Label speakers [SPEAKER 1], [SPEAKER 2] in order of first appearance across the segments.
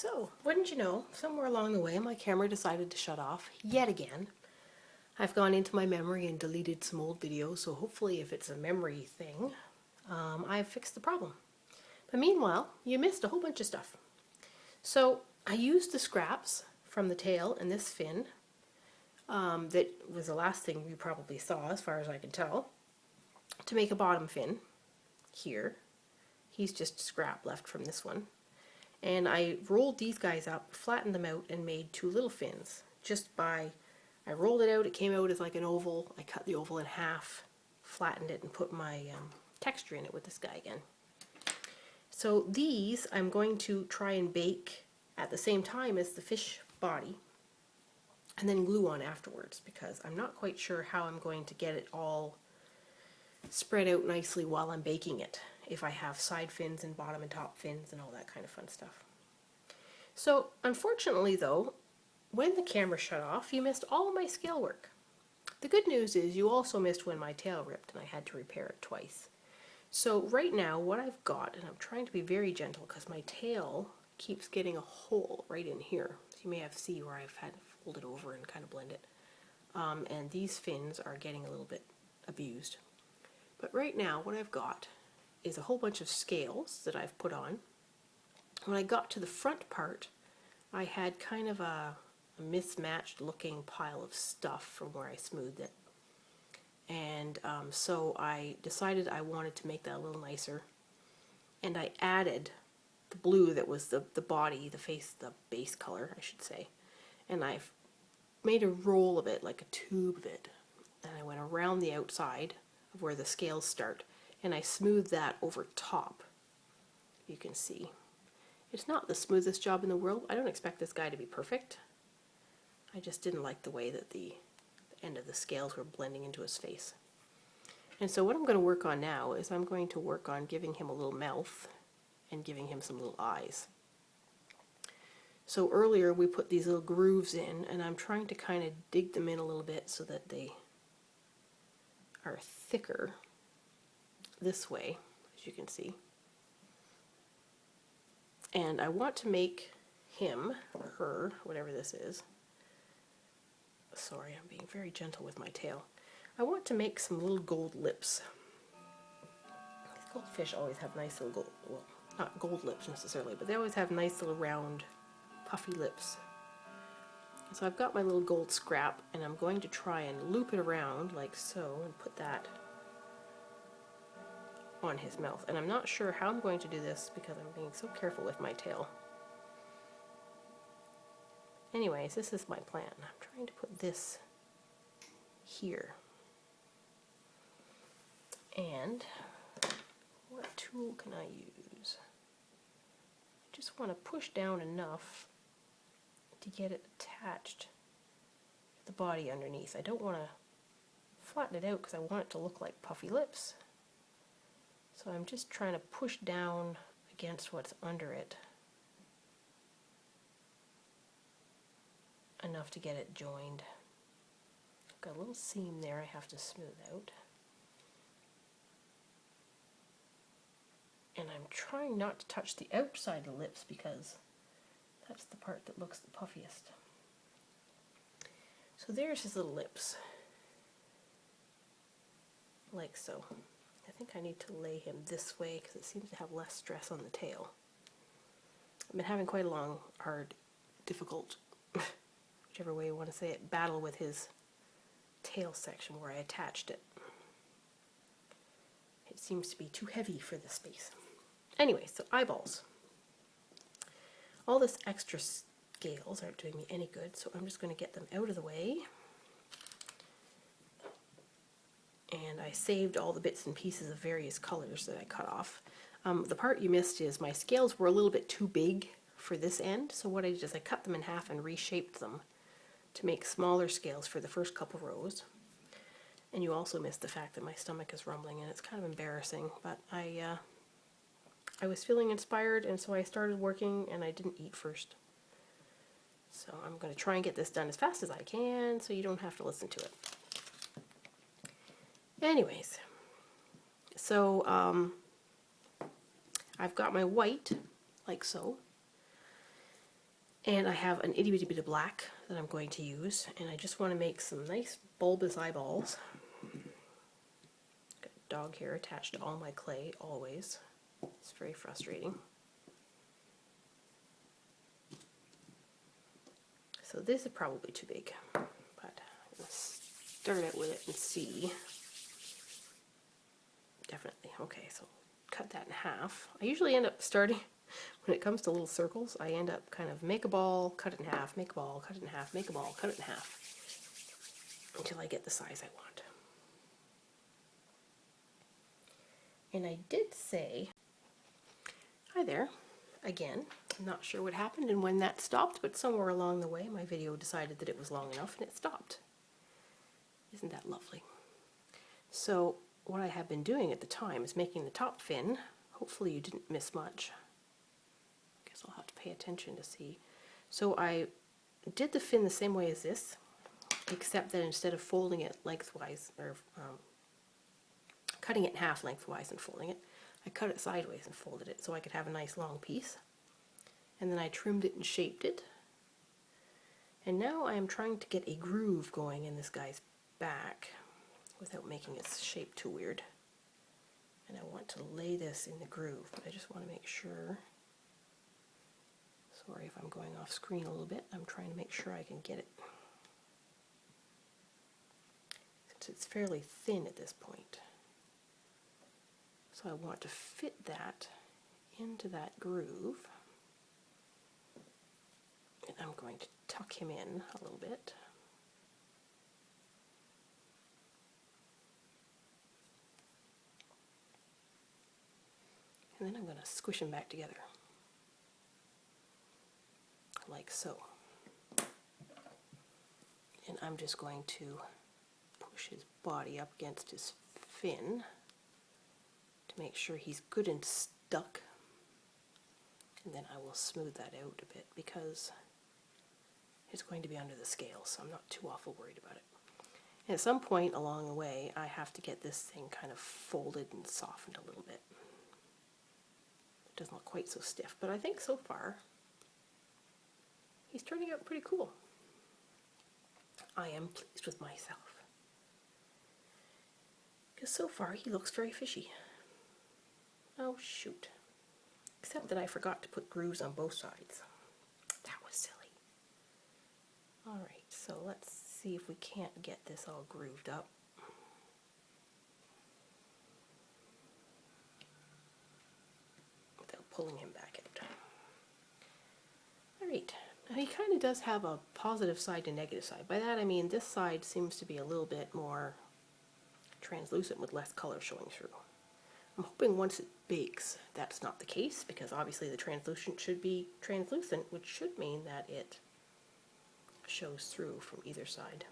[SPEAKER 1] So, wouldn't you know, somewhere along the way my camera decided to shut off yet again. I've gone into my memory and deleted some old videos, so hopefully if it's a memory thing, I've fixed the problem. But meanwhile, you missed a whole bunch of stuff. So I used the scraps from the tail and this fin, that was the last thing you probably saw as far as I can tell, to make a bottom fin here. He's just scrap left from this one. And I rolled these guys up, flattened them out, and made two little fins. I rolled it out, it came out as like an oval. I cut the oval in half, flattened it, and put my texture in it with this guy again. So these I'm going to try and bake at the same time as the fish body, and then glue on afterwards, because I'm not quite sure how I'm going to get it all spread out nicely while I'm baking it, if I have side fins and bottom and top fins and all that kind of fun stuff. So unfortunately though, when the camera shut off, you missed all of my scale work. The good news is you also missed when my tail ripped and I had to repair it twice. So right now what I've got, and I'm trying to be very gentle because my tail keeps getting a hole right in here. So you may have to see where I've had to fold it over and kind of blend it. And these fins are getting a little bit abused. But right now what I've got is a whole bunch of scales that I've put on. When I got to the front part, I had kind of a mismatched looking pile of stuff from where I smoothed it. And so I decided I wanted to make that a little nicer. And I added the blue that was the body, the face, the base color, I should say. And I've made a roll of it, like a tube of it. And I went around the outside of where the scales start, and I smoothed that over top. You can see. It's not the smoothest job in the world. I don't expect this guy to be perfect. I just didn't like the way that the end of the scales were blending into his face. And so what I'm going to work on now is I'm going to work on giving him a little mouth and giving him some little eyes. So earlier we put these little grooves in, and I'm trying to kind of dig them in a little bit so that they are thicker this way, as you can see. And I want to make him, or her, whatever this is, sorry, I'm being very gentle with my tail. I want to make some little gold lips. These goldfish always have nice little gold, well, not gold lips necessarily, but they always have nice little round, puffy lips. So I've got my little gold scrap, and I'm going to try and loop it around like so, and put that on his mouth. And I'm not sure how I'm going to do this because I'm being so careful with my tail. Anyways, this is my plan. I'm trying to put this here. And what tool can I use? I just want to push down enough to get it attached to the body underneath. I don't want to flatten it out because I want it to look like puffy lips. So I'm just trying to push down against what's under it enough to get it joined. I've got a little seam there I have to smooth out. And I'm trying not to touch the outside of the lips because that's the part that looks the puffiest. So there's his little lips. Like so. I think I need to lay him this way because it seems to have less stress on the tail. I've been having quite a long, hard, difficult, whichever way you want to say it, battle with his tail section where I attached it. It seems to be too heavy for the space. Anyway, so eyeballs. All this extra scales aren't doing me any good, so I'm just going to get them out of the way. And I saved all the bits and pieces of various colors that I cut off. The part you missed is my scales were a little bit too big for this end, so what I did is I cut them in half and reshaped them to make smaller scales for the first couple rows. And you also missed the fact that my stomach is rumbling, and it's kind of embarrassing, but I was feeling inspired, and so I started working, and I didn't eat first. So I'm going to try and get this done as fast as I can so you don't have to listen to it. Anyways, so I've got my white, like so, And I have an itty bitty bit of black that I'm going to use, and I just want to make some nice bulbous eyeballs. Got dog hair attached to all my clay, always. It's very frustrating. So this is probably too big, but I'm going to start out with it and see. Definitely. Okay, so cut that in half. I usually end up starting, when it comes to little circles, I end up kind of make a ball, cut it in half, make a ball, cut it in half, make a ball, cut it in half, until I get the size I want. And I did say, hi there, again. I'm not sure what happened and when that stopped, but somewhere along the way my video decided that it was long enough and it stopped. Isn't that lovely? So what I have been doing at the time is making the top fin. Hopefully you didn't miss much. I guess I'll have to pay attention to see. So I did the fin the same way as this, except that instead of folding it lengthwise, or cutting it in half lengthwise and folding it, I cut it sideways and folded it so I could have a nice long piece. And then I trimmed it and shaped it. And now I am trying to get a groove going in this guy's back without making its shape too weird. And I want to lay this in the groove, but I just want to make sure. Sorry if I'm going off screen a little bit. I'm trying to make sure I can get it. Since it's fairly thin at this point. So I want to fit that into that groove. And I'm going to tuck him in a little bit. And then I'm going to squish him back together. Like so. And I'm just going to push his body up against his fin to make sure he's good and stuck. And then I will smooth that out a bit because it's going to be under the scale, so I'm not too awful worried about it. And at some point along the way, I have to get this thing kind of folded and softened a little bit. It doesn't look quite so stiff, but I think so far he's turning out pretty cool. I am pleased with myself. Because so far he looks very fishy. Oh shoot. Except that I forgot to put grooves on both sides. That was silly. Alright, so let's see if we can't get this all grooved up. Without pulling him back out. Alright, now he kind of does have a positive side and negative side. By that I mean this side seems to be a little bit more translucent with less color showing through. I'm hoping once it bakes that's not the case, because obviously the translucent should be translucent, which should mean that it shows through from either side.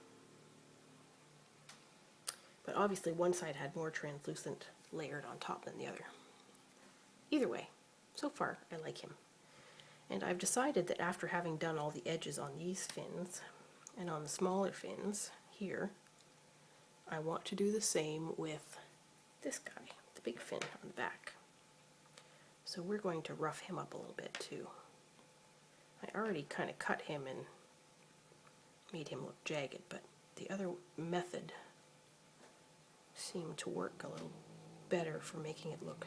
[SPEAKER 1] But obviously one side had more translucent layered on top than the other. Either way, so far I like him. And I've decided that after having done all the edges on these fins and on the smaller fins here, I want to do the same with this guy, the big fin on the back. So we're going to rough him up a little bit too. I already kind of cut him and made him look jagged, but the other method seemed to work a little better for making it look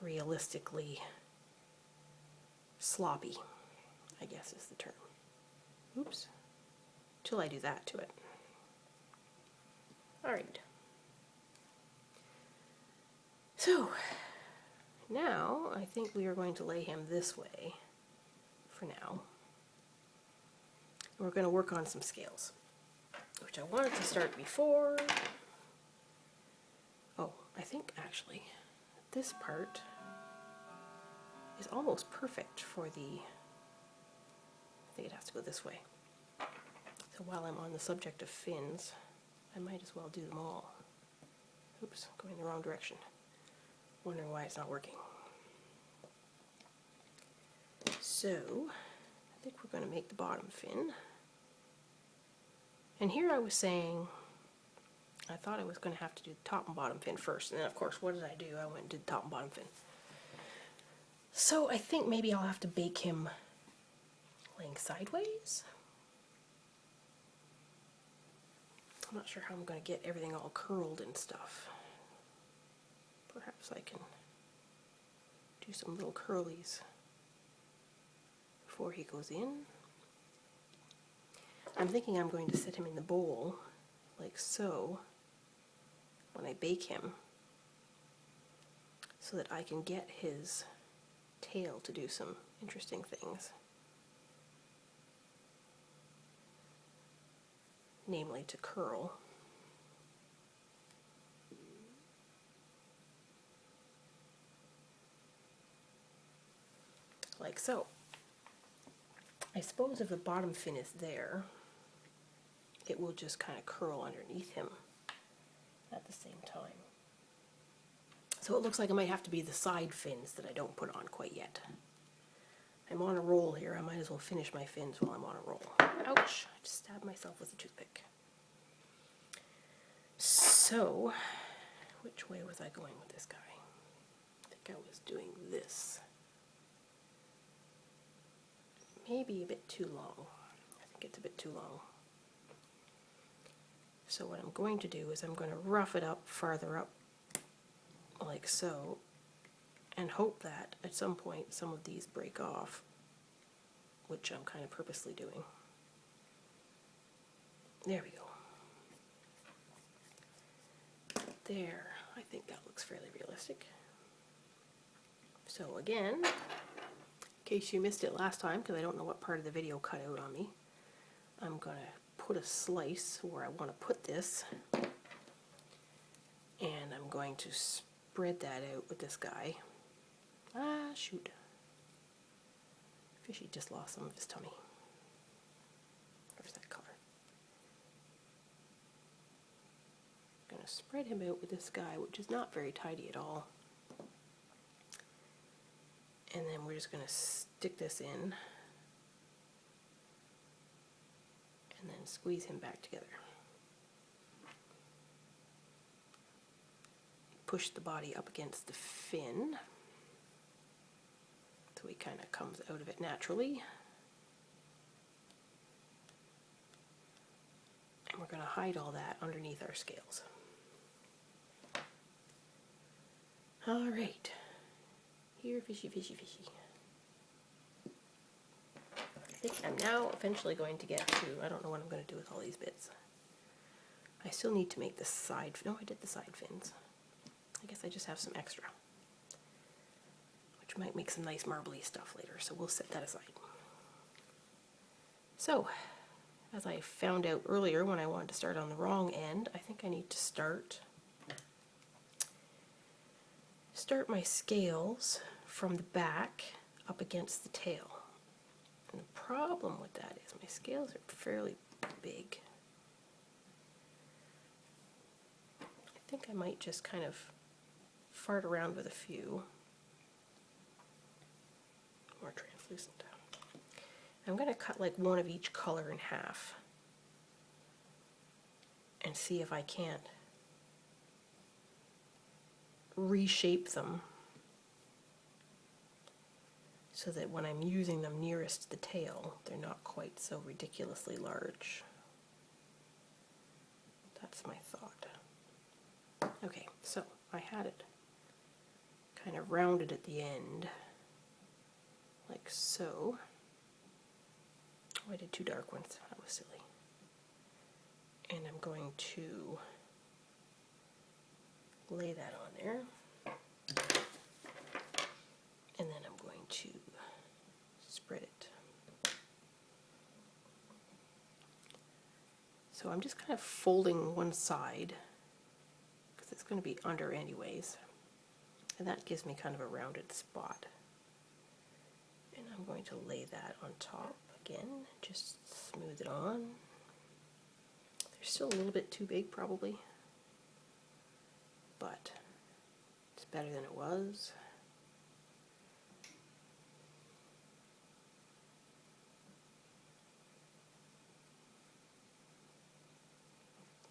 [SPEAKER 1] realistically sloppy, I guess is the term. Oops. Till I do that to it. Alright. So, now I think we are going to lay him this way for now. We're going to work on some scales, which I wanted to start before. Oh, I think actually this part is almost perfect for the, I think it has to go this way. So while I'm on the subject of fins, I might as well do them all. Oops, going the wrong direction. Wondering why it's not working. So, I think we're going to make the bottom fin. And here I was saying, I thought I was going to have to do the top and bottom fin first. And then of course, what did I do? I went and did the top and bottom fin. So I think maybe I'll have to bake him laying sideways. I'm not sure how I'm going to get everything all curled and stuff. Perhaps I can do some little curlies before he goes in. I'm thinking I'm going to set him in the bowl like so when I bake him, so that I can get his tail to do some interesting things. Namely to curl. Like so. I suppose if the bottom fin is there, it will just kind of curl underneath him at the same time. So it looks like it might have to be the side fins that I don't put on quite yet. I'm on a roll here. I might as well finish my fins while I'm on a roll. Ouch! I just stabbed myself with a toothpick. So, which way was I going with this guy? I think I was doing this. Maybe a bit too long. I think it's a bit too long. So what I'm going to do is I'm going to rough it up farther up like so, and hope that at some point some of these break off, which I'm kind of purposely doing. There we go. There, I think that looks fairly realistic. So again, in case you missed it last time, because I don't know what part of the video cut out on me, I'm going to put a slice where I want to put this, and I'm going to spread that out with this guy. Ah, shoot. Fishy just lost some of his tummy. Where's that color? I'm going to spread him out with this guy, which is not very tidy at all. And then we're just going to stick this in and then squeeze him back together. Push the body up against the fin so he kind of comes out of it naturally. And we're going to hide all that underneath our scales. All right. Here, fishy, fishy, fishy. I think I'm now eventually going to get to, I don't know what I'm going to do with all these bits. I still need to make the side, no, I did the side fins. I guess I just have some extra, which might make some nice marbly stuff later, so we'll set that aside. So, as I found out earlier when I wanted to start on the wrong end, I think I need to start my scales from the back up against the tail. And the problem with that is my scales are fairly big. I think I might just kind of fart around with a few. More translucent. I'm going to cut like one of each color in half and see if I can't reshape them so that when I'm using them nearest the tail, they're not quite so ridiculously large. That's my thought. Okay, so I had it kind of rounded at the end, like so. Oh, I did two dark ones. That was silly. And I'm going to lay that on there. And then I'm going to spread it. So I'm just kind of folding one side because it's going to be under anyways. And that gives me kind of a rounded spot. And I'm going to lay that on top again, just smooth it on. They're still a little bit too big probably, but it's better than it was.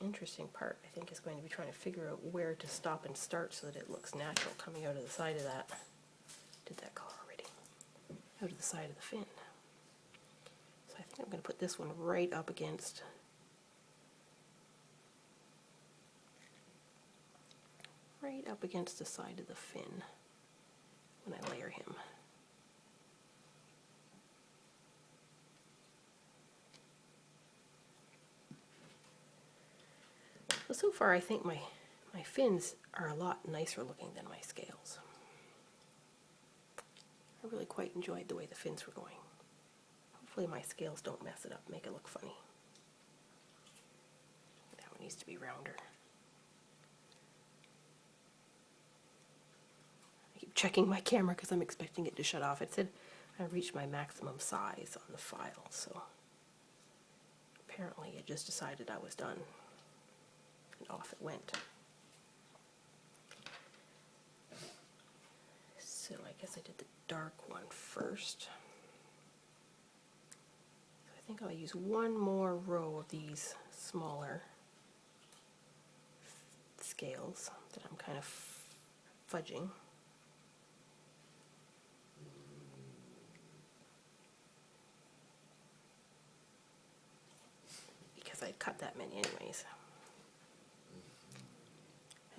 [SPEAKER 1] Interesting part, I think, is going to be trying to figure out where to stop and start so that it looks natural coming out of the side of that. Did that color already. Out of the side of the fin. I think I'm going to put this one right up against the side of the fin when I layer him. So far I think my fins are a lot nicer looking than my scales. I really quite enjoyed the way the fins were going. Hopefully my scales don't mess it up, make it look funny. That one needs to be rounder. I keep checking my camera because I'm expecting it to shut off. It said I reached my maximum size on the file, so apparently it just decided I was done. And off it went. So I guess I did the dark one first. So I think I'll use one more row of these smaller scales that I'm kind of fudging. Because I cut that many anyways.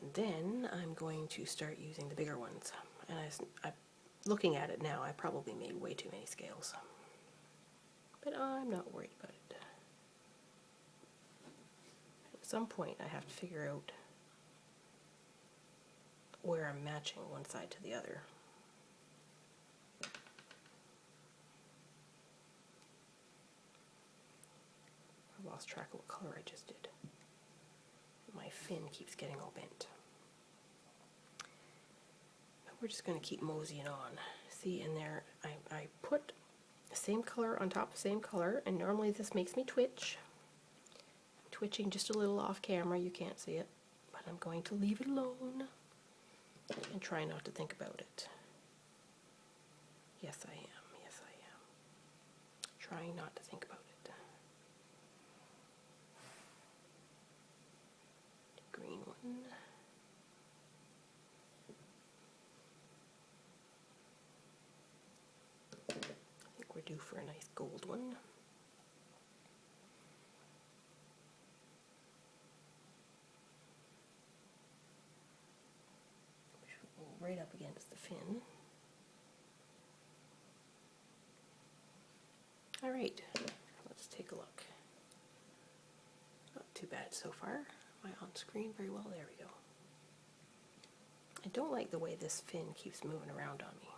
[SPEAKER 1] And then I'm going to start using the bigger ones. And I'm looking at it now, I probably made way too many scales. But I'm not worried about it. At some point I have to figure out where I'm matching one side to the other. I lost track of what color I just did. My fin keeps getting all bent. But we're just going to keep moseying on. See, in there, I put the same color on top of the same color, and normally this makes me twitch. I'm twitching just a little off camera, you can't see it, but I'm going to leave it alone and try not to think about it. Yes, I am. Yes, I am. Trying not to think about it. Green one. I think we're due for a nice gold one. Which will go right up against the fin. All right, let's take a look. Not too bad so far. Am I on screen very well? There we go. I don't like the way this fin keeps moving around on me.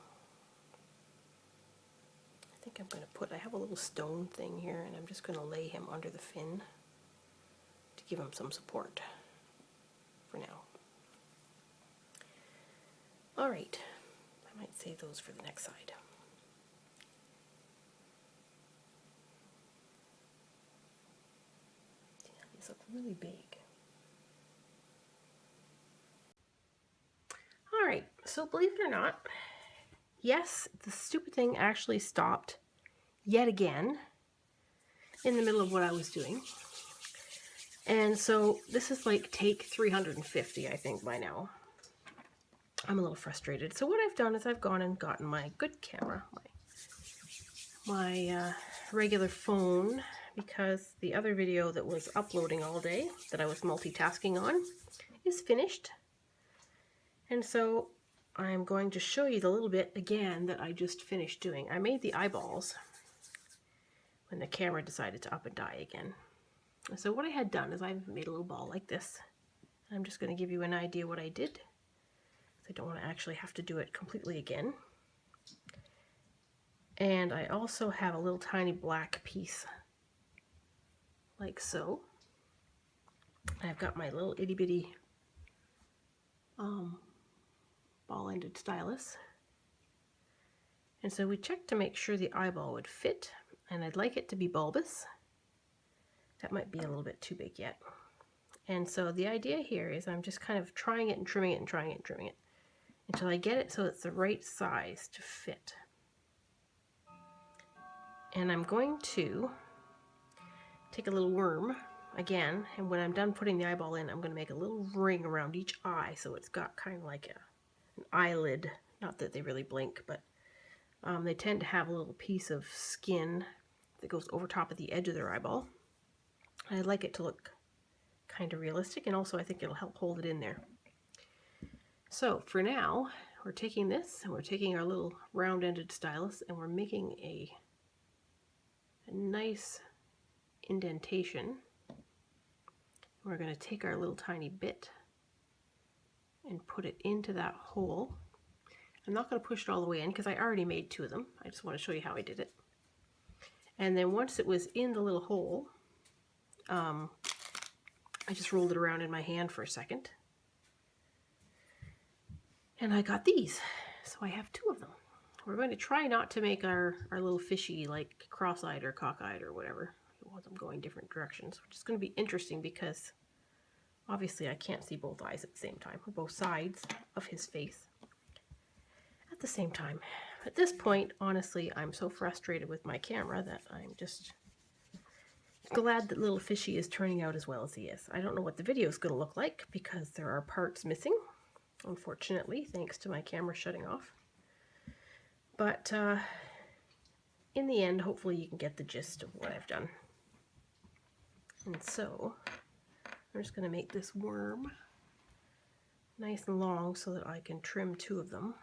[SPEAKER 1] I think I'm going to I have a little stone thing here, and I'm just going to lay him under the fin to give him some support for now. All right, I might save those for the next side. Yeah, these look really big. All right, so believe it or not, yes, the stupid thing actually stopped yet again in the middle of what I was doing. And so this is like take 350, I think, by now. I'm a little frustrated. So what I've done is I've gone and gotten my good camera, my regular phone, because the other video that was uploading all day that I was multitasking on is finished. And so I'm going to show you the little bit again that I just finished doing. I made the eyeballs when the camera decided to up and die again. And so what I had done is I've made a little ball like this. I'm just going to give you an idea what I did. I don't want to actually have to do it completely again. And I also have a little tiny black piece like so. I've got my little itty bitty ball-ended stylus. And so we checked to make sure the eyeball would fit, and I'd like it to be bulbous. That might be a little bit too big yet. And so the idea here is I'm just kind of trying it and trimming it and trying it and trimming it until I get it so it's the right size to fit. And I'm going to take a little worm again, and when I'm done putting the eyeball in, I'm going to make a little ring around each eye so it's got kind of like an eyelid. Not that they really blink, but they tend to have a little piece of skin that goes over top of the edge of their eyeball. And I'd like it to look kind of realistic, and also I think it'll help hold it in there. So for now, we're taking this and we're taking our little round-ended stylus and we're making a nice indentation. We're going to take our little tiny bit and put it into that hole. I'm not going to push it all the way in because I already made 2 of them. I just want to show you how I did it. And then once it was in the little hole, I just rolled it around in my hand for a second. And I got these. So I have 2 of them. We're going to try not to make our little fishy like cross-eyed or cockeyed or whatever. I want them going different directions, which is going to be interesting because obviously I can't see both eyes at the same time, or both sides of his face at the same time. At this point, honestly, I'm so frustrated with my camera that I'm just glad that little fishy is turning out as well as he is. I don't know what the video is going to look like because there are parts missing, unfortunately, thanks to my camera shutting off. But in the end, hopefully you can get the gist of what I've done. And so I'm just going to make this worm nice and long so that I can trim 2 of them.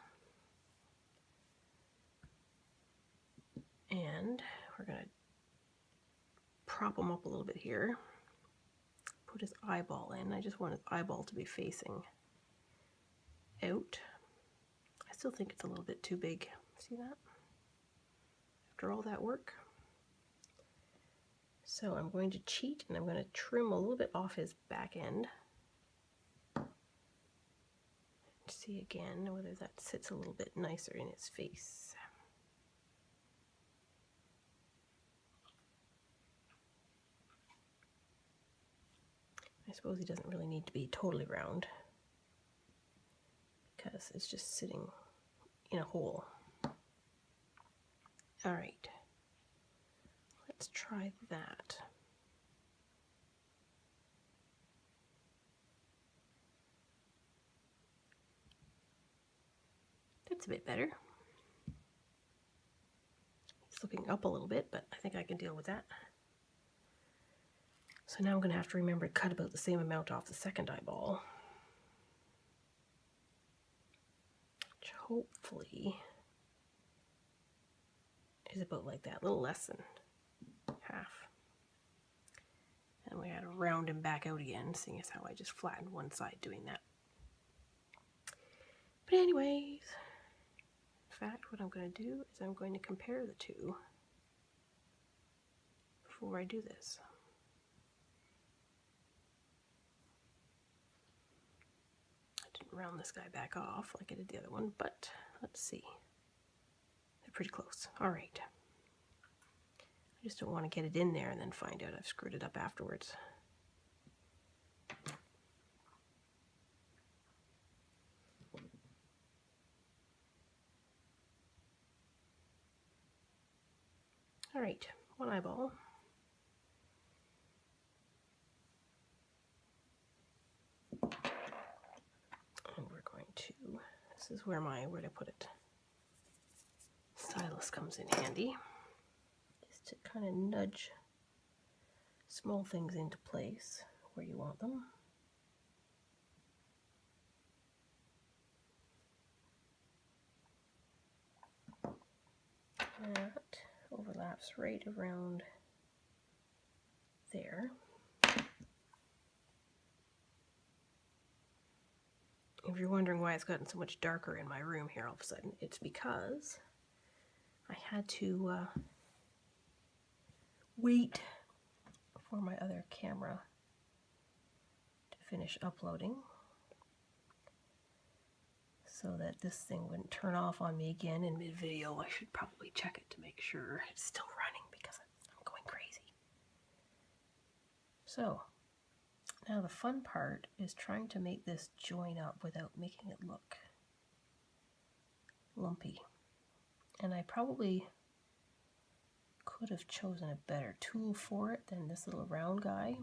[SPEAKER 1] And we're going to prop him up a little bit here. Put his eyeball in. I just want his eyeball to be facing out. I still think it's a little bit too big. See that? After all that work. So I'm going to cheat and I'm going to trim a little bit off his back end. See again whether that sits a little bit nicer in his face. I suppose he doesn't really need to be totally round because it's just sitting in a hole. All right, let's try that. That's a bit better. He's looking up a little bit, but I think I can deal with that. So now I'm going to have to remember to cut about the same amount off the second eyeball, which hopefully is about like that, a little less than half. And we got to round him back out again, seeing as how I just flattened one side doing that. But anyways, in fact, what I'm going to do is I'm going to compare the 2 before I do this. Round this guy back off like I did the other one, but let's see. They're pretty close. All right. I just don't want to get it in there and then find out I've screwed it up afterwards. All right, 1 eyeball. This is where where'd I put it? Stylus comes in handy. Just to kind of nudge small things into place where you want them. That overlaps right around there. If you're wondering why it's gotten so much darker in my room here all of a sudden, it's because I had to wait for my other camera to finish uploading so that this thing wouldn't turn off on me again in mid-video. I should probably check it to make sure it's still running because I'm going crazy. So now the fun part is trying to make this join up without making it look lumpy. And I probably could have chosen a better tool for it than this little round guy.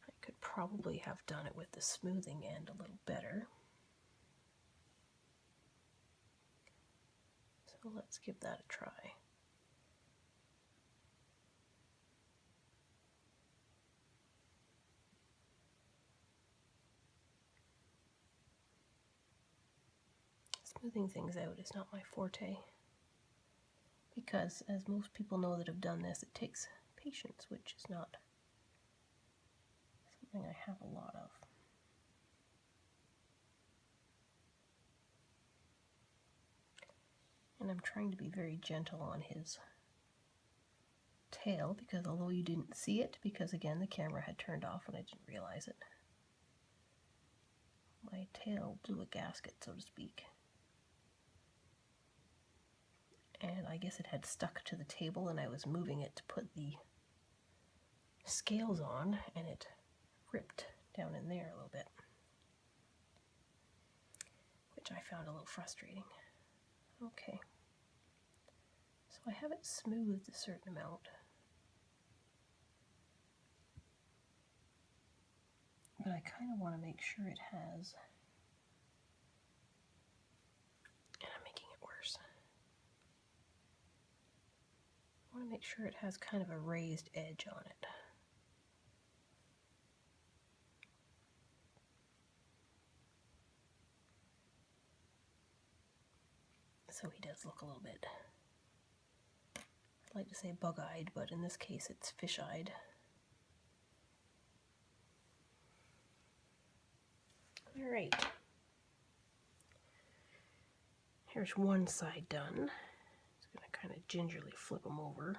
[SPEAKER 1] I could probably have done it with the smoothing end a little better. So So let's give that a try. Smoothing things out is not my forte, because as most people know that have done this, it takes patience, which is not something I have a lot of. And I'm trying to be very gentle on his tail, because although you didn't see it, because again the camera had turned off and I didn't realize it, my tail blew a gasket, so to speak. And I guess it had stuck to the table and I was moving it to put the scales on, and it ripped down in there a little bit, which I found a little frustrating. Okay, so I have it smoothed a certain amount, but I kind of want to make sure it has, and I'm making it worse, I want to make sure it has kind of a raised edge on it. So he does look a little bit, I'd like to say bug-eyed, but in this case it's fish-eyed. All right. Here's one side done. Just going to kind of gingerly flip them over.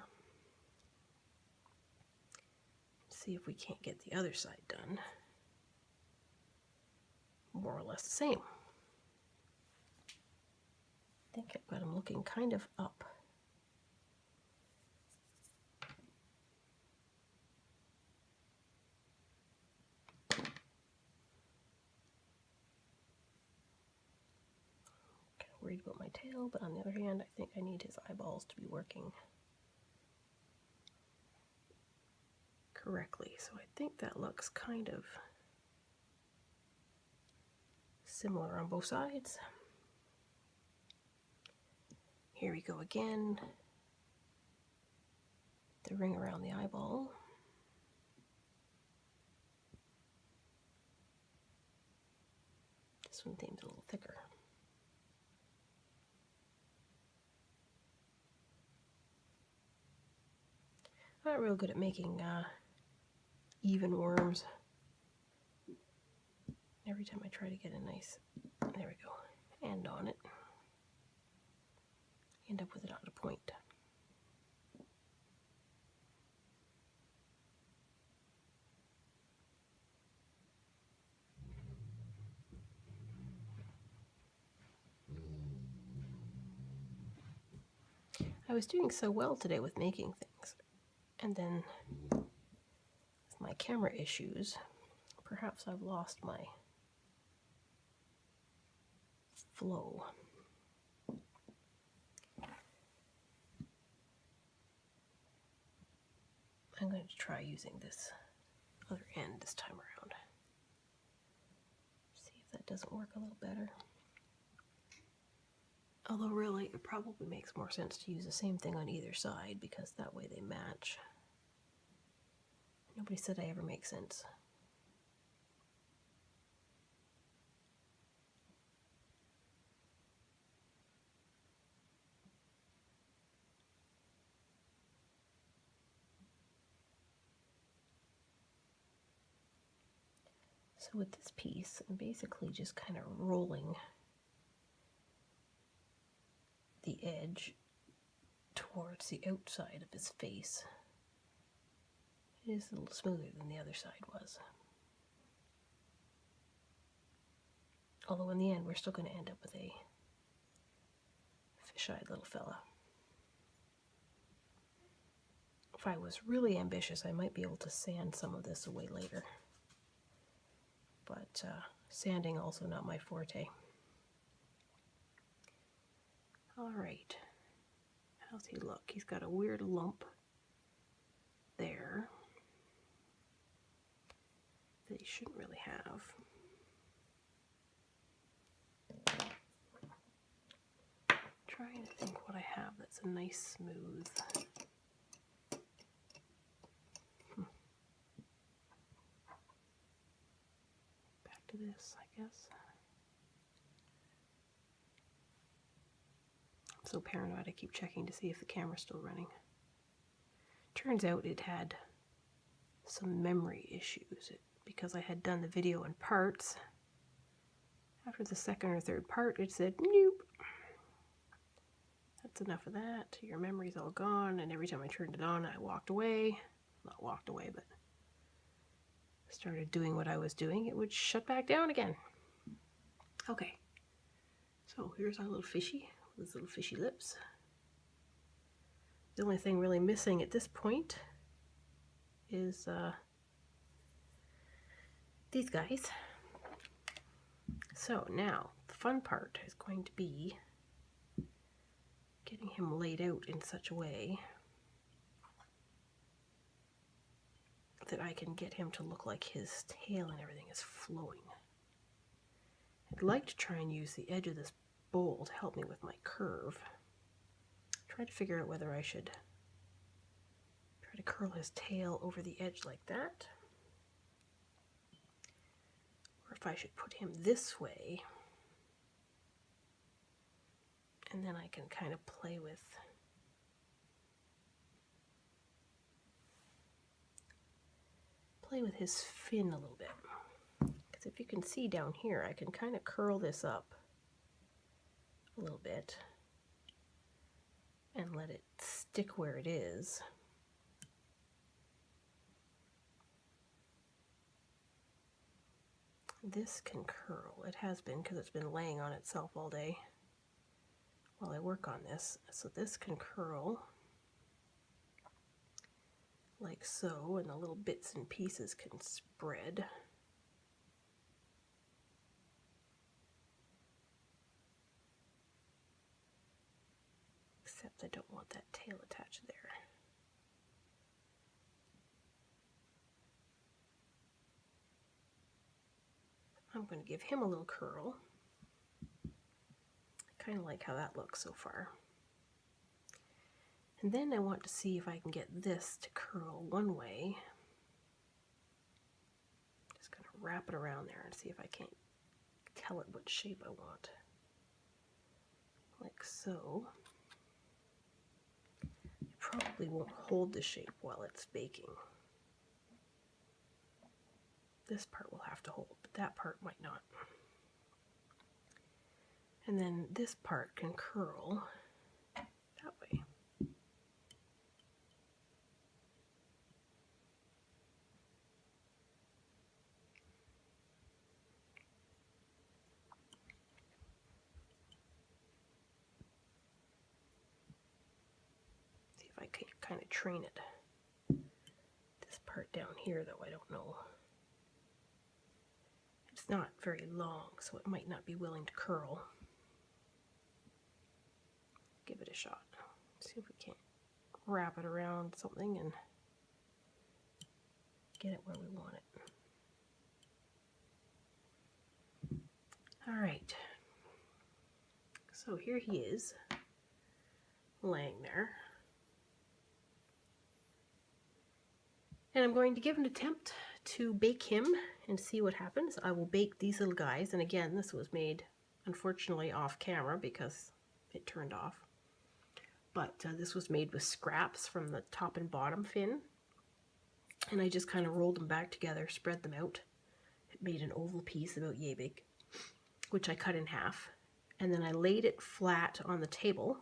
[SPEAKER 1] See if we can't get the other side done. More or less the same. I think I've got them looking kind of up. Kind of worried about my tail, but on the other hand, I think I need his eyeballs to be working correctly. So I think that looks kind of similar on both sides. Here we go again. The ring around the eyeball. This one seems a little thicker. I'm not real good at making even worms. Every time I try to get a nice, there we go, end on it, end up with it on a point. I was doing so well today with making things, and then with my camera issues, perhaps I've lost my flow. I'm going to try using this other end this time around. See if that doesn't work a little better. Although really, it probably makes more sense to use the same thing on either side, because that way they match. Nobody said I ever make sense. So with this piece, I'm basically just kind of rolling the edge towards the outside of his face. It is a little smoother than the other side was. Although in the end, we're still going to end up with a fish-eyed little fella. If I was really ambitious, I might be able to sand some of this away later. But sanding also not my forte. All right. How's he look? He's got a weird lump there that he shouldn't really have. Trying to think what I I have that's a nice smooth. Back to this, I guess. I'm so paranoid I keep checking to see if the camera's still running. Turns out it had some memory issues because I had done the video in parts. After the second or third part, it said, nope. That's enough of that. Your memory's all gone. And every time I turned it on, I walked away. Not walked away, but started doing what I was doing. It would shut back down again. Okay. So here's our little fishy with his little fishy lips. The only thing really missing at this point is these guys. So now the fun part is going to be getting him laid out in such a way that I can get him to look like his tail and everything is flowing. I'd like to try and use the edge of this bowl to help me with my curve. Try to figure out whether I should try to curl his tail over the edge like that, or if I should put him this way, and then I can kind of play with his fin a little bit. Because if you can see down here, I can kind of curl this up a little bit and let it stick where it is. This can curl. It has been because it's been laying on itself all day while I work on this. So this can curl like so, and the little bits and pieces can spread. Except I don't want that tail attached there. I'm going to give him a little curl. I kind of like how that looks so far. And then I want to see if I can get this to curl one way. Just going to wrap it around there and see if I can't tell it what shape I want. Like so. It probably won't hold the shape while it's baking. This part will have to hold, but that part might not. And then this part can curl that way. See if I can kind of train it. This part down here, though, I don't know. It's not very long, so it might not be willing to curl. Give it a shot. See if we can't wrap it around something and get it where we want it. All right. So here he is, laying there. And I'm going to give an attempt to bake him and see what happens. I will bake these little guys, and again, this was made, unfortunately, off camera because it turned off. But this was made with scraps from the top and bottom fin. And I just kind of rolled them back together, spread them out. It made an oval piece about yay big, which I cut in half. And then I laid it flat on the table.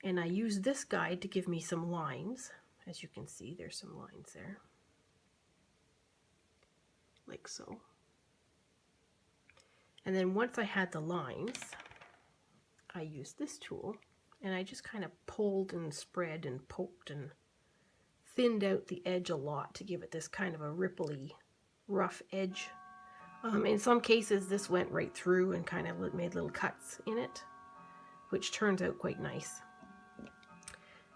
[SPEAKER 1] And I used this guide to give me some lines. As you can see, there's some lines there. Like so. And then once I had the lines, I used this tool and I just kind of pulled and spread and poked and thinned out the edge a lot to give it this kind of a ripply, rough edge. In some cases this went right through and kind of made little cuts in it, which turns out quite nice.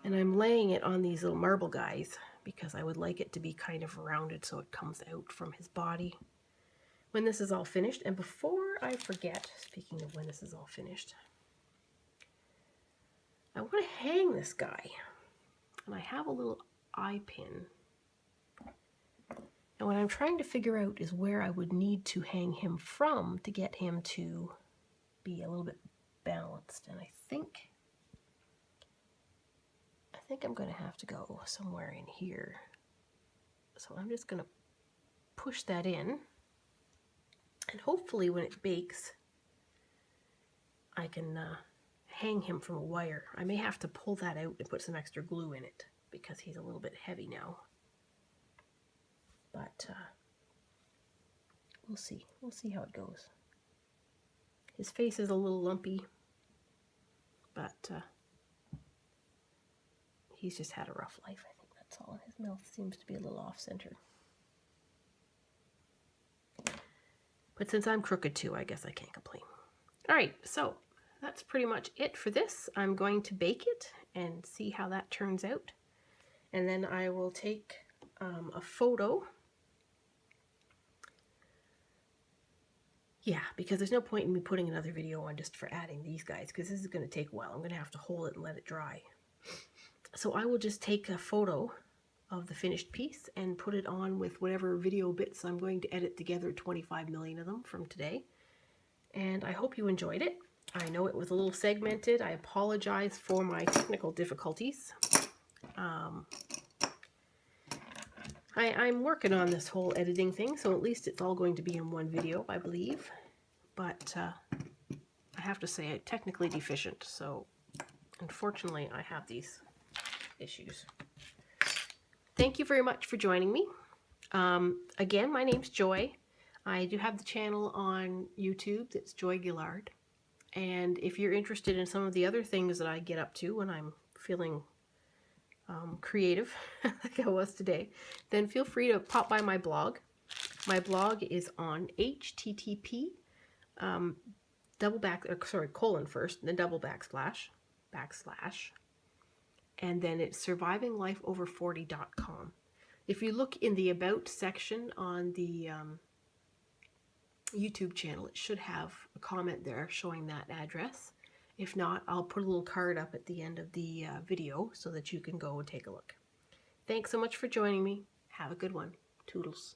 [SPEAKER 1] And I'm laying it on these little marble guys because I would like it to be kind of rounded so it comes out from his body when this is all finished. And before I forget, speaking of when this is all finished, I want to hang this guy, and I have a little eye pin. And what I'm trying to figure out is where I would need to hang him from to get him to be a little bit balanced. And I think I'm going to have to go somewhere in here. So I'm just going to push that in. And hopefully when it bakes, I can hang him from a wire. I may have to pull that out and put some extra glue in it because he's a little bit heavy now. But we'll see. We'll see how it goes. His face is a little lumpy, but he's just had a rough life. I think that's all. His mouth seems to be a little off center. But since I'm crooked too, I guess I can't complain. All right, so that's pretty much it for this. I'm going to bake it and see how that turns out. And then I will take a photo. Yeah, because there's no point in me putting another video on just for adding these guys, because this is going to take a while. I'm going to have to hold it and let it dry. So I will just take a photo of the finished piece and put it on with whatever video bits I'm going to edit together, 25 million of them from today. And I hope you enjoyed it. I know it was a little segmented. I apologize for my technical difficulties. I'm working on this whole editing thing, so at least it's all going to be in one video, I believe. But I have to say I'm technically deficient, so unfortunately I have these issues. Thank you very much for joining me. Again, my name's Joy. I do have the channel on YouTube that's Joy Gillard. And if you're interested in some of the other things that I get up to when I'm feeling creative, like I was today, then feel free to pop by my blog. My blog is on http colon first, then double backslash, and then it's survivinglifeover40.com. If you look in the About section on the YouTube channel, it should have a comment there showing that address. If not, I'll put a little card up at the end of the video so that you can go and take a look. Thanks so much for joining me. Have a good one. Toodles.